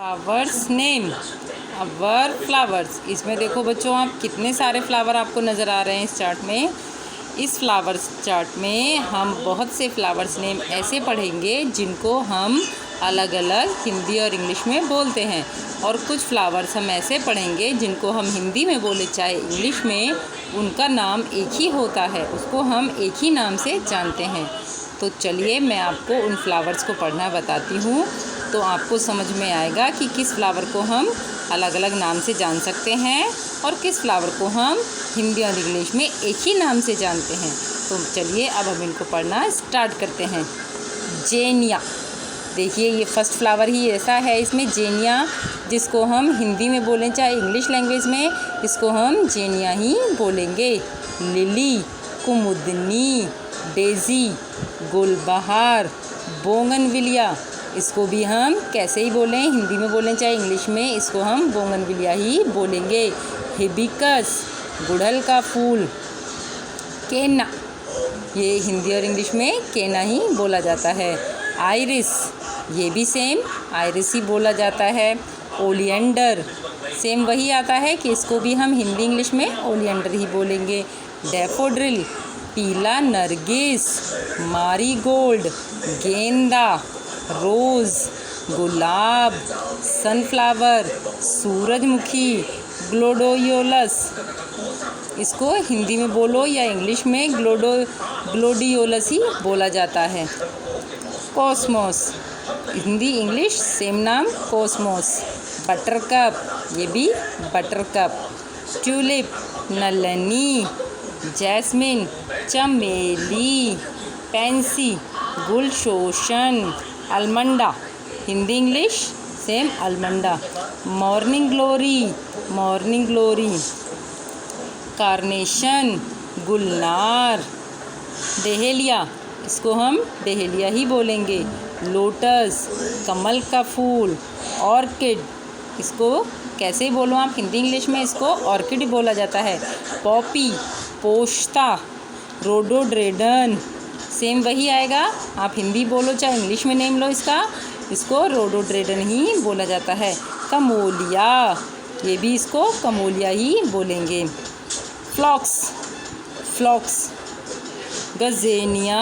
Flowers name. अब verb flowers, इसमें देखो बच्चों आप कितने सारे फ्लावर आपको नज़र आ रहे हैं इस चार्ट में। इस फ्लावर्स चार्ट में हम बहुत से फ्लावर्स नेम ऐसे पढ़ेंगे जिनको हम अलग अलग हिंदी और इंग्लिश में बोलते हैं, और कुछ फ्लावर्स हम ऐसे पढ़ेंगे जिनको हम हिंदी में बोले चाहे इंग्लिश में, उनका नाम एक ही होता है, उसको हम एक ही नाम से जानते हैं। तो चलिए मैं आपको उन फ्लावर्स को पढ़ना बताती हूँ, तो आपको समझ में आएगा कि किस फ्लावर को हम अलग अलग नाम से जान सकते हैं और किस फ्लावर को हम हिंदी और इंग्लिश में एक ही नाम से जानते हैं। तो चलिए अब हम इनको पढ़ना स्टार्ट करते हैं। जेनिया, देखिए ये फर्स्ट फ्लावर ही ऐसा है, इसमें जेनिया, जिसको हम हिंदी में बोलें चाहे इंग्लिश लैंग्वेज में, इसको हम जेनिया ही बोलेंगे। लिली, कुमुदनी, डेज़ी, गुलबहार, बोगनविलिया, इसको भी हम कैसे ही बोलें, हिंदी में बोलें चाहे इंग्लिश में, इसको हम बोगनविलिया ही बोलेंगे। हिबिस्कस, गुड़हल का फूल। केना, ये हिंदी और इंग्लिश में केना ही बोला जाता है। आइरिस, ये भी सेम आइरिस ही बोला जाता है। ओलियंडर, सेम वही आता है कि इसको भी हम हिंदी इंग्लिश में ओलियंडर ही बोलेंगे। डैफोडिल, पीला नरगिस। मारीगोल्ड, गेंदा। रोज़, गुलाब। सनफ्लावर, सूरजमुखी। ग्लोडियोलस, इसको हिंदी में बोलो या इंग्लिश में ग्लोडियोलस ही बोला जाता है। कॉस्मोस, हिंदी इंग्लिश सेम नाम कॉस्मोस। बटरकप, ये भी बटरकप। ट्यूलिप, नलनी। जैस्मिन, चमेली। पेंसी, गुलशोशन। Allamanda, Hindi English same allamanda. Morning glory, morning glory. Carnation, गुलनार। डेहेलिया, इसको हम डेहेलिया ही बोलेंगे। लोटस, कमल का फूल। ऑर्किड, इसको कैसे बोलो आप हिंदी इंग्लिश में, इसको ऑर्किड ही बोला जाता है। पॉपी, पोस्ता। रोडोड्रेडन, सेम वही आएगा, आप हिंदी बोलो चाहे इंग्लिश में नेम लो इसको रोडोड्रेडन ही बोला जाता है। कमोलिया, ये भी इसको कमोलिया ही बोलेंगे। फ्लॉक्स, फ्लॉक्स। गजेनिया,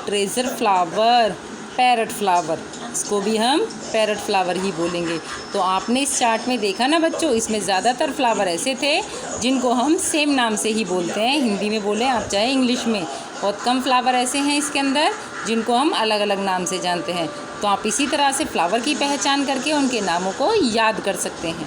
ट्रेजर फ्लावर। पैरट फ्लावर, इसको भी हम पैरट फ्लावर ही बोलेंगे। तो आपने इस चार्ट में देखा ना बच्चों, इसमें ज़्यादातर फ्लावर ऐसे थे जिनको हम सेम नाम से ही बोलते हैं, हिंदी में बोलें आप चाहे इंग्लिश में। बहुत कम फ्लावर ऐसे हैं इसके अंदर जिनको हम अलग अलग नाम से जानते हैं। तो आप इसी तरह से फ्लावर की पहचान करके उनके नामों को याद कर सकते हैं।